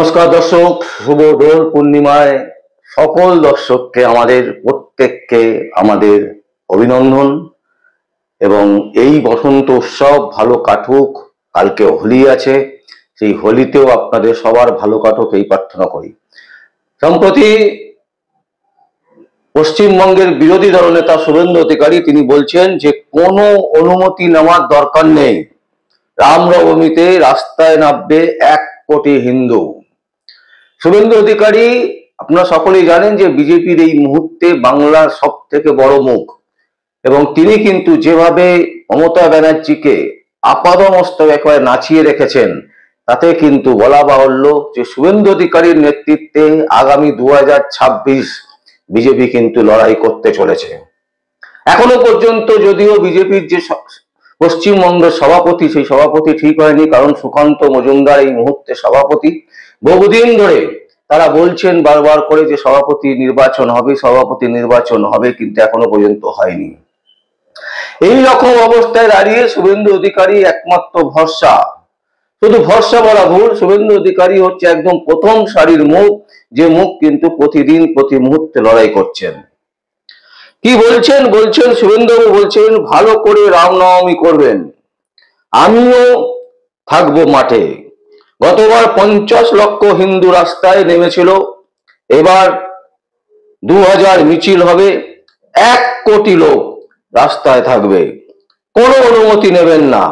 নমস্কার দর্শক, শুভ দোল পূর্ণিমায় সকল দর্শককে আমাদের প্রত্যেককে আমাদের অভিনন্দন এবং এই বসন্ত উৎসব ভালো কাটুক। কালকে হোলি আছে, সেই হোলিতেও আপনাদের সবার ভালো কাটুক এই প্রার্থনা করি। সম্প্রতি পশ্চিমবঙ্গের বিরোধী দলনেতা শুভেন্দু অধিকারী তিনি বলছেন যে কোনো অনুমতি নেওয়ার দরকার নেই, রামনবমীতে রাস্তায় নামবে 1 কোটি হিন্দু। শুভেন্দু অধিকারী আপনারা সকলেই জানেন যে বিজেপির এই মুহূর্তে বাংলার সব থেকে বড় মুখ, এবং তিনি কিন্তু যেভাবে মমতা ব্যানার্জিকে আপাদমস্তক একেবারে নাচিয়ে রেখেছেন, তাতে কিন্তু বলা বাহুল্য যে শুভেন্দু অধিকারীর নেতৃত্বে আগামী 2026 বিজেপি কিন্তু লড়াই করতে চলেছে। এখনো পর্যন্ত যদিও বিজেপির যে পশ্চিমবঙ্গের সভাপতি, সেই সভাপতি ঠিক হয়নি, কারণ সুকান্ত মজুমদার এই মুহূর্তে সভাপতি। বহুদিন ধরে তারা বলছেন বারবার করে যে সভাপতি নির্বাচন হবে, সভাপতি নির্বাচন হবে, কিন্তু এখনো পর্যন্ত হয়নি। এই রকম অবস্থায় দাঁড়িয়ে শুভেন্দু অধিকারী একমাত্র ভরসা, শুধু ভরসা বলা ভুল, শুভেন্দু অধিকারী হচ্ছে একদম প্রথম সারির মুখ, যে মুখ কিন্তু প্রতিদিন প্রতি মুহূর্তে লড়াই করছেন। কি বলছেন? শুভেন্দুবাবু বলছেন ভালো করে রামনবমী করবেন, আমিও থাকবো মাঠে। গতবার 50 লক্ষ হিন্দু রাস্তায় নেমেছিল, এবার 2000 মিছিল হবে, 1 কোটি লোক রাস্তায় থাকবে, কোনো অনুমতি নেবেন না।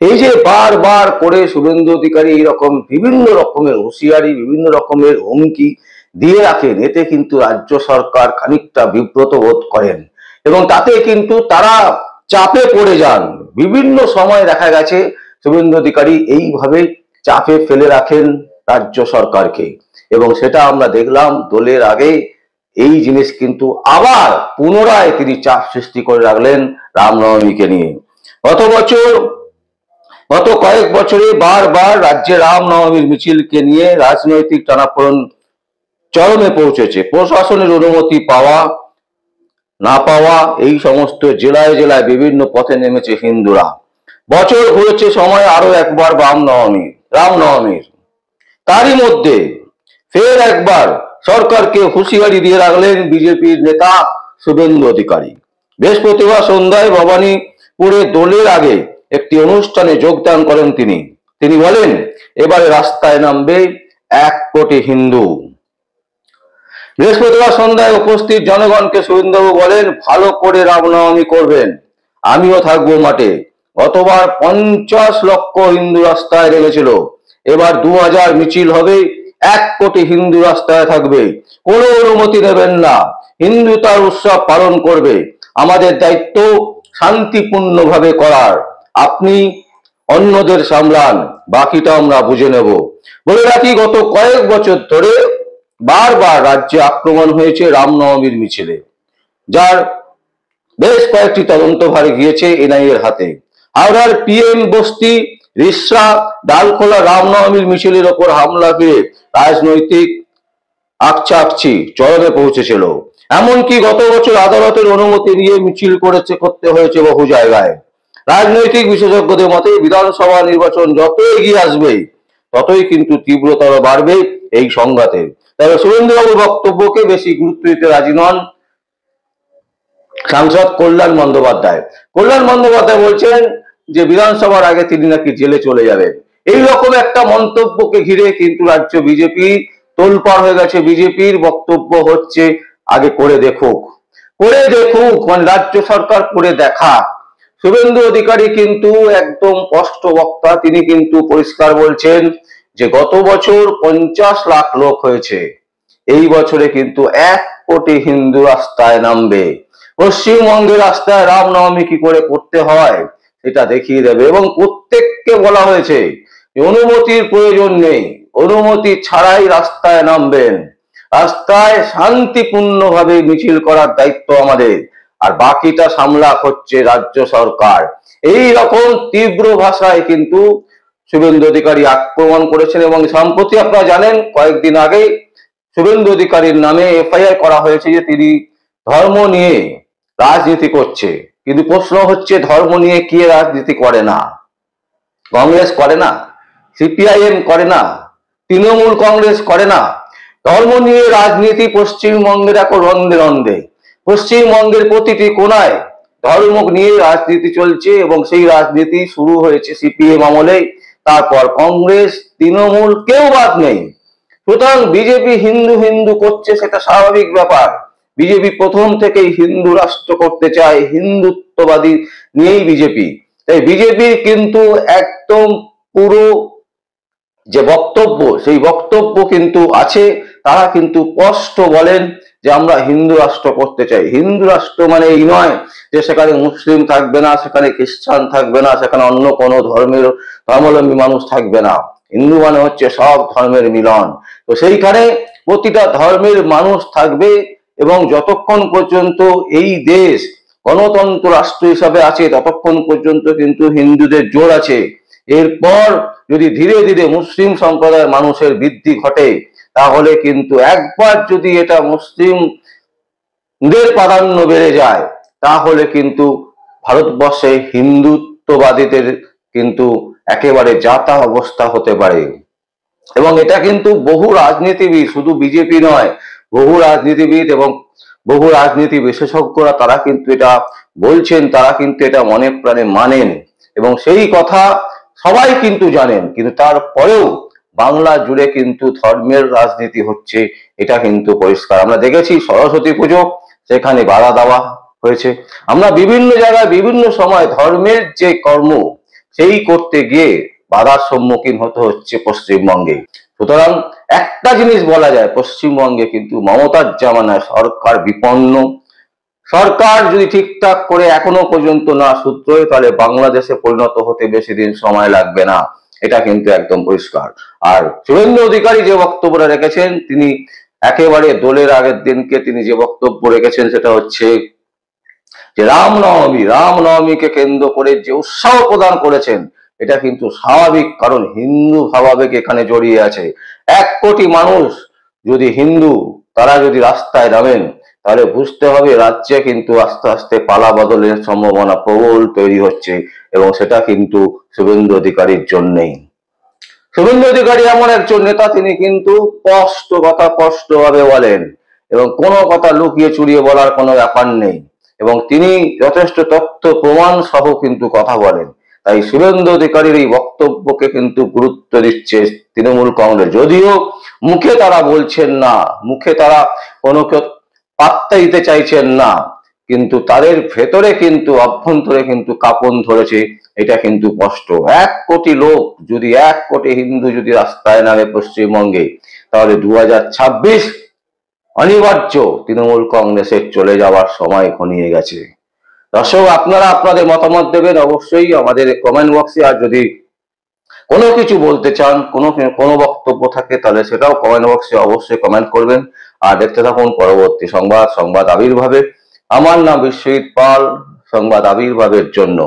এই যে বারবার করে শুভেন্দু অধিকারী এইরকম বিভিন্ন রকমের হুঁশিয়ারি, বিভিন্ন রকমের হুমকি দিয়ে রাখেন, এতে কিন্তু রাজ্য সরকার খানিকটা বিব্রত বোধ করেন এবং তাতে কিন্তু তারা চাপে পড়ে যান। বিভিন্ন সময় দেখা গেছে শুভেন্দু অধিকারী এইভাবে চাপে ফেলে রাখেন রাজ্য সরকারকে, এবং সেটা আমরা দেখলাম দোলের আগে এই জিনিস কিন্তু আবার পুনরায় তিনি চাপ সৃষ্টি করে রাখলেন রামনবমীকে নিয়ে। গত কয়েক বছরে বারবার রাজ্যে রামনবমীর মিছিলকে নিয়ে রাজনৈতিক টানাপোড়েন চরমে পৌঁছেছে। প্রশাসনের অনুমতি পাওয়া না পাওয়া এই সমস্ত জেলায় জেলায় বিভিন্ন পথে নেমেছে হিন্দুরা। বছর ঘুরেছে, সময় আরো একবার রামনবমীর। তারই মধ্যে ফের একবার সরকারকে হুঁশিয়ারি দিয়ে রাখলেন বিজেপির নেতা শুভেন্দু অধিকারী। বৃহস্পতিবার সন্ধ্যায় ভবানীপুরে দোলের আগে একটি অনুষ্ঠানে যোগদান করেন তিনি বলেন এবারে রাস্তায় নামবে 1 কোটি হিন্দু। বৃহস্পতিবার সন্ধ্যায় উপস্থিত জনগণকে শুভেন্দুবাবু বলেন ভালো করে রামনবমী করবেন, আমিও থাকবো মাঠে। গতবার 50 লক্ষ হিন্দু রাস্তায় নেমেছিল, এবার 2000 মিছিল হবে, 1 কোটি হিন্দু রাস্তায় থাকবে, কোনো অনুমতি নেবেন না। হিন্দু তার উৎসব পালন করবে, আমাদের দায়িত্ব শান্তিপূর্ণভাবে করার, আপনি অন্যদের সামলান, বাকিটা আমরা বুঝে নেব। বলে রাখি, গত কয়েক বছর ধরে বারবার রাজ্যে আক্রমণ হয়েছে রামনবমীর মিছিলে, যার বেশ কয়েকটি তদন্তভার গিয়েছে এনআইএর হাতে। হাওড়ার পিএম বস্তি, রিসরা, ডালখোলা রামনবমীর মিছিলের ওপর হামলা ফিরে রাজনৈতিক আকচাকচি চরমে পৌঁছেছিল। এমনকি গত বছর আদালতের অনুমতি নিয়ে মিছিল করতে হয়েছে বহু জায়গায়। রাজনৈতিক বিশেষজ্ঞদের মতে বিধানসভা নির্বাচন যত এগিয়ে আসবে ততই কিন্তু তীব্রতর বাড়বে এই সংঘাতে। তবে শুভেন্দুবাবুর বক্তব্যকে বেশি গুরুত্ব দিতে রাজি নন সাংসদ কল্যাণ বন্দ্যোপাধ্যায় বলছেন যে বিধানসভার আগে তিনি নাকি জেলে চলে যাবেন। এই রকম একটা মন্তব্যকে ঘিরে কিন্তু রাজ্য বিজেপি তোলপাড় হয়ে গেছে। বিজেপির বক্তব্য হচ্ছে আগে করে দেখুক, মানে রাজ্য সরকার করে দেখা। শুভেন্দু অধিকারী কিন্তু একদম স্পষ্ট বক্তা, তিনি কিন্তু পরিষ্কার বলছেন যে গত বছর 50 লাখ লোক হয়েছে, এই বছরে কিন্তু 1 কোটি হিন্দু রাস্তায় নামবে। পশ্চিমবঙ্গের রাস্তায় রামনবমী কি করে করতে হয় সেটা দেখিয়ে দেবে, এবং প্রত্যেককে বলা হয়েছে অনুমতির প্রয়োজন নেই, অনুমতি ছাড়াই রাস্তায় নামবেন, রাস্তায় শান্তিপূর্ণভাবে মিছিল করার দায়িত্ব আমাদের, আর বাকিটা সামলা হচ্ছে রাজ্য সরকার। এই রকম তীব্র ভাষায় কিন্তু শুভেন্দু অধিকারী আক্রমণ করেছেন। এবং সম্প্রতি আপনারা জানেন কয়েকদিন আগে শুভেন্দু অধিকারীর নামে এফআইআর করা হয়েছে যে তিনি ধর্ম নিয়ে রাজনীতি করছে। কিন্তু প্রশ্ন হচ্ছে ধর্ম নিয়ে কে রাজনীতি করে না? কংগ্রেস করে না, সিপিআইএম করে না, তৃণমূল কংগ্রেস করে না। ধর্ম নিয়ে রাজনীতি পশ্চিমবঙ্গের এখন রন্ধে রন্ধে, পশ্চিমবঙ্গের প্রতিটি কোনায় ধর্ম নিয়ে রাজনীতি চলছে এবং সেই রাজনীতি শুরু হয়েছে সিপিএম আমলে, তারপর কংগ্রেস, তৃণমূল, কেউ বাদ নেই। সুতরাং বিজেপি হিন্দু হিন্দু করছে, সেটা স্বাভাবিক ব্যাপার। বিজেপি প্রথম থেকেই হিন্দু রাষ্ট্র করতে চায়, হিন্দুত্ববাদী নিয়েই বিজেপি। তাই বিজেপির কিন্তু একদম পুরো যে বক্তব্য, সেই বক্তব্য কিন্তু আছে। তারা কিন্তু স্পষ্ট বলেন যে আমরা হিন্দু রাষ্ট্র করতে চাই। হিন্দু রাষ্ট্র মানে এই নয় যে সেখানে মুসলিম থাকবে না, সেখানে খ্রিস্টান থাকবে না, সেখানে অন্য কোনো ধর্মাবলম্বী মানুষ থাকবে না। হিন্দু মানে হচ্ছে সব ধর্মের মিলন। তো সেইখানে প্রতিটা ধর্মের মানুষ থাকবে এবং যতক্ষণ পর্যন্ত এই দেশ গণতন্ত্র রাষ্ট্র হিসাবে আছে ততক্ষণ পর্যন্ত কিন্তু হিন্দুদের জোর আছে। এরপর যদি ধীরে ধীরে মুসলিম সম্প্রদায়ের মানুষের বৃদ্ধি ঘটে, তাহলে কিন্তু একবার যদি এটা মুসলিমদের প্রাধান্য বেড়ে যায়, তাহলে কিন্তু ভারতবর্ষে হিন্দুত্ববাদীদের কিন্তু একেবারে যাতা অবস্থা হতে পারে। এবং এটা কিন্তু বহু রাজনীতিবিদ, শুধু বিজেপি নয়, বহু রাজনীতিবিদ এবং বহু রাজনীতি বিশেষজ্ঞরা তারা কিন্তু এটা বলছেন, তারা কিন্তু এটা মনে প্রাণে মানেন এবং সেই কথা সবাই কিন্তু জানেন। কিন্তু তারপরেও বাংলা জুড়ে কিন্তু ধর্মের রাজনীতি হচ্ছে, এটা কিন্তু পরিষ্কার। আমরা দেখেছি সরস্বতী পুজো, সেখানে বাধা দেওয়া হয়েছে। আমরা বিভিন্ন জায়গায় বিভিন্ন সময় ধর্মের যে কর্ম সেই করতে গিয়ে বাধার সম্মুখীন হতে হচ্ছে পশ্চিমবঙ্গে। সুতরাং একটা জিনিস বলা যায়, পশ্চিমবঙ্গে কিন্তু মমতার জামানায় সরকার বিপন্ন। সরকার যদি ঠিকঠাক করে এখনো পর্যন্ত না শুধরোয়, তাহলে বাংলাদেশে পরিণত হতে বেশি দিন সময় লাগবে না, এটা কিন্তু একদম পরিষ্কার। আর শুভেন্দু অধিকারী যে বক্তব্যটা রেখেছেন, তিনি একেবারে দোলের আগের দিনকে তিনি যে বক্তব্য রেখেছেন, সেটা হচ্ছে যে রামনবমীকে কেন্দ্র করে যে উৎসাহ প্রদান করেছেন, এটা কিন্তু স্বাভাবিক, কারণ হিন্দু ভাবাবেগ এখানে জড়িয়ে আছে। 1 কোটি মানুষ যদি হিন্দু, তারা যদি রাস্তায় নামেন, তাহলে বুঝতে হবে রাজ্যে কিন্তু আস্তে আস্তে পালা বদলের সম্ভাবনা প্রবল তৈরি হচ্ছে এবং সেটা কিন্তু শুভেন্দু অধিকারীর জন্যই। শুভেন্দু অধিকারী এমন একজন নেতা, তিনি কিন্তু স্পষ্ট কথা স্পষ্টভাবে বলেন এবং কোনো কথা লুকিয়ে চুরিয়ে বলার কোনো ব্যাপার নেই এবং তিনি যথেষ্ট তথ্য প্রমাণ সহ কিন্তু কথা বলেন। তাই শুভেন্দু অধিকারীর এই বক্তব্যকে কিন্তু গুরুত্ব দিচ্ছে তৃণমূল কংগ্রেস, যদিও মুখে তারা বলছেন না, মুখে তারা কোনো পাত্তা দিতে চাইছেন না, কিন্তু তাদের ভেতরে কিন্তু অভ্যন্তরে কিন্তু কাঁপন ধরেছে, এটা কিন্তু স্পষ্ট। 1 কোটি লোক যদি, 1 কোটি হিন্দু যদি রাস্তায় নামে পশ্চিমবঙ্গে, তাহলে 2026 অনিবার্য তৃণমূল কংগ্রেসের চলে যাওয়ার সময় ঘনিয়ে গেছে। দর্শক, আপনারা আপনাদের মতামত দেবেন অবশ্যই আমাদের কমেন্ট বক্সে। আর যদি কোনো কিছু বলতে চান, কোনো বক্তব্য থাকে, তাহলে সেটাও কমেন্ট বক্সে অবশ্যই কমেন্ট করবেন। আর দেখতে থাকুন পরবর্তী সংবাদ আবির্ভাবে। আমার নাম বিশ্বজিৎ পাল, সংবাদ আবির্ভাবের জন্য।